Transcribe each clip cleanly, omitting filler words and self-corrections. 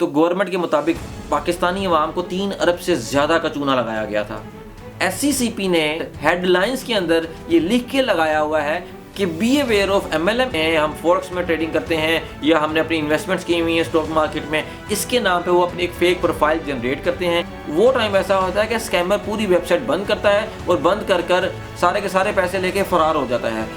तो गवर्नमेंट के मुताबिक पाकिस्तानी अवाम को 3 अरब से ज़्यादा का चूना लगाया गया था। SCCP ने हेडलाइंस के अंदर ये लिख के लगाया हुआ है कि बी अवेयर ऑफ MLM है, हम फॉरेक्स में ट्रेडिंग करते हैं या हमने अपनी इन्वेस्टमेंट्स की हुई है स्टॉक मार्केट में, इसके नाम पे वो अपनी एक फेक प्रोफाइल जनरेट करते हैं। वो टाइम ऐसा होता है कि स्कैमर पूरी वेबसाइट बंद करता है और बंद कर कर सारे के सारे पैसे लेके फरार हो जाता है।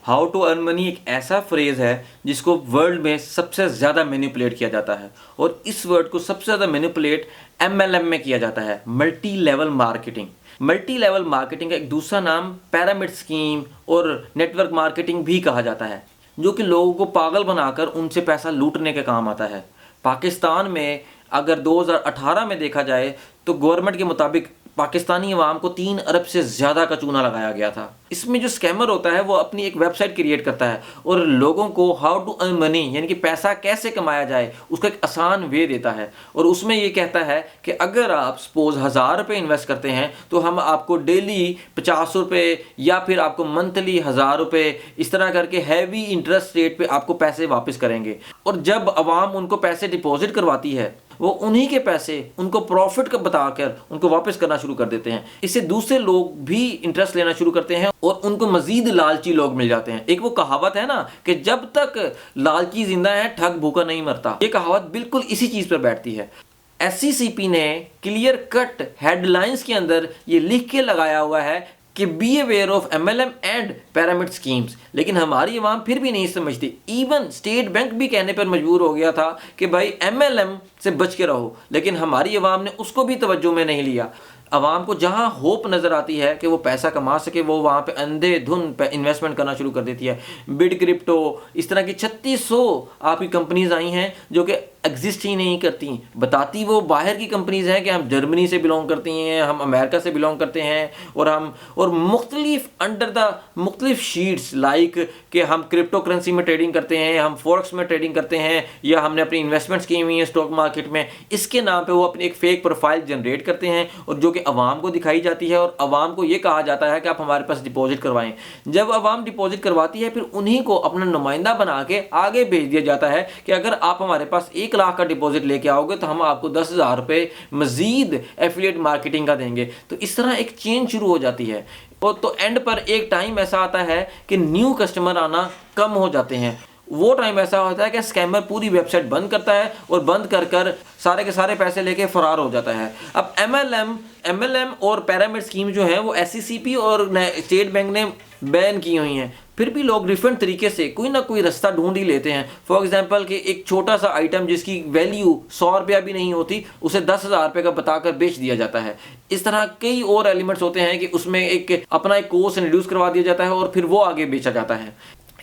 हाउ टू अर्न मनी एक ऐसा फ्रेज है जिसको वर्ल्ड में सबसे ज़्यादा मैनिपुलेट किया जाता है और इस वर्ड को सबसे ज़्यादा मैनिपुलेट MLM में किया जाता है, multi level marketing. Multi level marketing का एक दूसरा नाम पिरामिड स्कीम और नेटवर्क मार्केटिंग भी कहा जाता है, जो कि लोगों को पागल बनाकर उनसे पैसा लूटने के काम आता है। पाकिस्तान में अगर 2018 में देखा जाए तो गवर्नमेंट के मुताबिक पाकिस्तानी अवाम को 3 अरब से ज़्यादा का चूना लगाया गया था। इसमें जो स्कैमर होता है वो अपनी एक वेबसाइट क्रिएट करता है और लोगों को हाउ टू अर्न मनी यानी कि पैसा कैसे कमाया जाए उसका एक आसान वे देता है और उसमें ये कहता है कि अगर आप सपोज 1000 रुपये इन्वेस्ट करते हैं तो हम आपको डेली 50 रुपये या फिर आपको मंथली 1000 रुपये इस तरह करके हैवी इंटरेस्ट रेट पे आपको पैसे वापस करेंगे। और जब अवाम उनको पैसे डिपॉजिट करवाती है वो उन्हीं के पैसे उनको प्रॉफिट का बताकर उनको वापस करना शुरू कर देते हैं। इससे दूसरे लोग भी इंटरेस्ट लेना शुरू करते हैं और उनको मजीद लालची लोग मिल जाते हैं। एक वो कहावत है ना कि जब तक लालची जिंदा है ठग भूखा नहीं मरता, ये कहावत बिल्कुल इसी चीज पर बैठती है। SCCP ने क्लियर कट हेडलाइंस के अंदर ये लिख के लगाया हुआ है कि be aware of MLM and pyramid schemes, लेकिन हमारी अवाम फिर भी नहीं समझती। इवन स्टेट बैंक भी कहने पर मजबूर हो गया था कि भाई MLM से बच के रहो, लेकिन हमारी अवाम ने उसको भी तवज्जो में नहीं लिया। अवाम को जहां होप नज़र आती है कि वो पैसा कमा सके वो वहाँ पे अंधेधुन पे इन्वेस्टमेंट करना शुरू कर देती है। बिड क्रिप्टो इस तरह की 3600 आपकी कंपनीज आई हैं जो कि एग्जिस्ट ही नहीं करती, बताती वो बाहर की कंपनीज हैं कि हम जर्मनी से बिलोंग करती हैं, हम अमेरिका से बिलोंग करते हैं और मुख्तलिफ अंडर द मुख्तलिफ शीट्स लाइक कि हम क्रिप्टो करेंसी में ट्रेडिंग करते हैं, हम फॉरेक्स में ट्रेडिंग करते हैं या हमने अपनी इन्वेस्टमेंट्स की हुई हैं स्टॉक मार्केट में, इसके नाम पे वो अपनी एक फेक प्रोफाइल जनरेट करते हैं और जो कि अवाम को दिखाई जाती है और अवाम को ये कहा जाता है कि आप हमारे पास डिपॉजिट करवाएं। जब अवाम डिपॉजिट करवाती है फिर उन्हीं को अपना नुमाइंदा बना के आगे भेज दिया जाता है कि अगर आप हमारे पास 1 लाख का डिपॉजिट लेके आओगे तो हम आपको 10,000 रुपये मजीद एफिलिएट मार्केटिंग का देंगे। तो इस तरह एक चेन शुरू हो जाती है और तो एंड पर एक टाइम ऐसा आता है कि न्यू कस्टमर आना कम हो जाते हैं। वो टाइम ऐसा होता है कि स्कैमर पूरी वेबसाइट बंद करता है और बंद कर कर सारे के सारे पैसे लेके फरार हो जाता है। अब MLM और पिरामिड स्कीम जो है वो SCCP और स्टेट बैंक ने बैन की हुई हैं, फिर भी लोग डिफरेंट तरीके से कोई ना कोई रास्ता ढूंढ ही लेते हैं। फॉर एग्जांपल कि एक छोटा सा आइटम जिसकी वैल्यू 100 रुपया भी नहीं होती उसे 10,000 रुपये का बताकर बेच दिया जाता है। इस तरह कई और एलिमेंट्स होते हैं कि उसमें अपना एक कोर्स इंट्रोड्यूस करवा दिया जाता है और फिर वो आगे बेचा जाता है।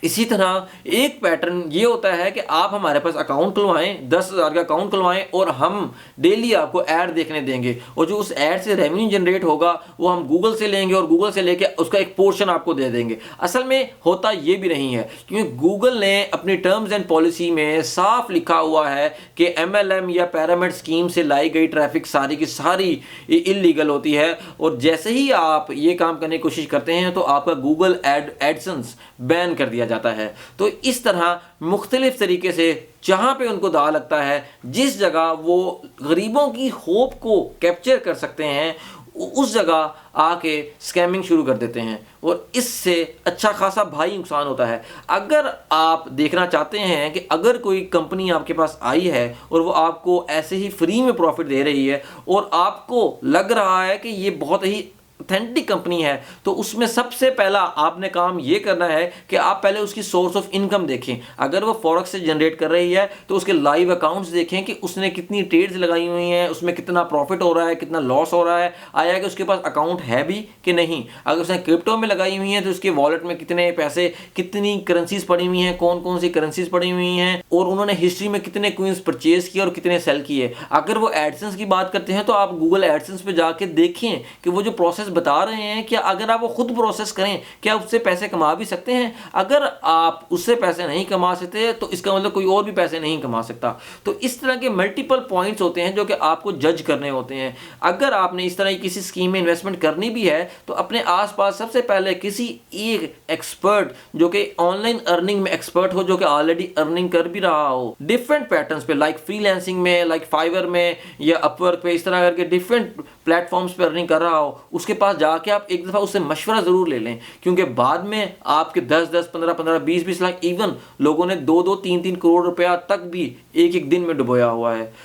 इसी तरह एक पैटर्न ये होता है कि आप हमारे पास अकाउंट खुलवाएं, 10,000 का अकाउंट खुलवाएं और हम डेली आपको ऐड देखने देंगे और जो उस ऐड से रेवेन्यू जनरेट होगा वो हम गूगल से लेंगे और गूगल से लेके उसका एक पोर्शन आपको दे देंगे। असल में होता ये भी नहीं है क्योंकि गूगल ने अपनी टर्म्स एंड पॉलिसी में साफ लिखा हुआ है कि MLM या पिरामिड स्कीम से लाई गई ट्रैफिक सारी की सारी इलीगल होती है और जैसे ही आप ये काम करने की कोशिश करते हैं तो आपका गूगल एडसेंस बैन कर दिया जाता है। तो इस तरह मुख्तलिफ तरीके से जहां पे उनको दाव लगता है, जिस जगह वो गरीबों की होप को कैप्चर कर सकते हैं उस जगह आके स्कैमिंग शुरू कर देते हैं और इससे अच्छा खासा भारी नुकसान होता है। अगर आप देखना चाहते हैं कि अगर कोई कंपनी आपके पास आई है और वो आपको ऐसे ही फ्री में प्रॉफिट दे रही है और आपको लग रहा है कि ये बहुत ही ऑथेंटिक कंपनी है, तो उसमें सबसे पहला आपने काम ये करना है कि आप पहले उसकी सोर्स ऑफ इनकम देखें। अगर वो फॉरेक्स से जनरेट कर रही है तो उसके लाइव अकाउंट्स देखें कि उसने कितनी ट्रेड्स लगाई हुई हैं, उसमें कितना प्रॉफिट हो रहा है, कितना लॉस हो रहा है, आया कि उसके पास अकाउंट है भी कि नहीं। अगर उसने क्रिप्टो में लगाई हुई है तो उसके वॉलेट में कितने पैसे, कितनी करेंसीज पड़ी हुई हैं, कौन कौन सी करेंसीज पड़ी हुई हैं और उन्होंने हिस्ट्री में कितने क्विंस परचेज किए और कितने सेल किए। अगर वो एडसेंस की बात करते हैं तो आप गूगल एडसेंस पे जाके देखें कि वो जो प्रोसेस बता रहे हैं कि अगर आप वो खुद प्रोसेस करें क्या उससे पैसे कमा भी सकते हैं। अगर आप उससे पैसे नहीं कमा सकते तो इसका मतलब कोई और भी पैसे नहीं कमा सकता। तो इस तरह के मल्टीपल पॉइंट्स होते हैं जो कि आपको जज करने होते हैं। अगर आपने इस तरह की किसी स्कीम में इन्वेस्टमेंट करनी भी है तो अपने आसपास सबसे पहले किसी एक एक्सपर्ट जो कि ऑनलाइन अर्निंग में एक्सपर्ट हो, जो कि ऑलरेडी अर्निंग कर भी रहा हो डिफरेंट पैटर्न्स पे, लाइक फ्रीलांसिंग में, लाइक फाइवर में या अपवर्क पे, इस तरह करके डिफरेंट प्लेटफॉर्म्स पे अर्निंग कर रहा हो, उसके पास जाके आप एक दफ़ा उससे मशवरा ज़रूर ले लें। क्योंकि बाद में आपके 10-10, 15-15, 20-20 लाख, इवन लोगों ने 2-2, 3-3 करोड़ रुपया तक भी एक एक दिन में डुबोया हुआ है।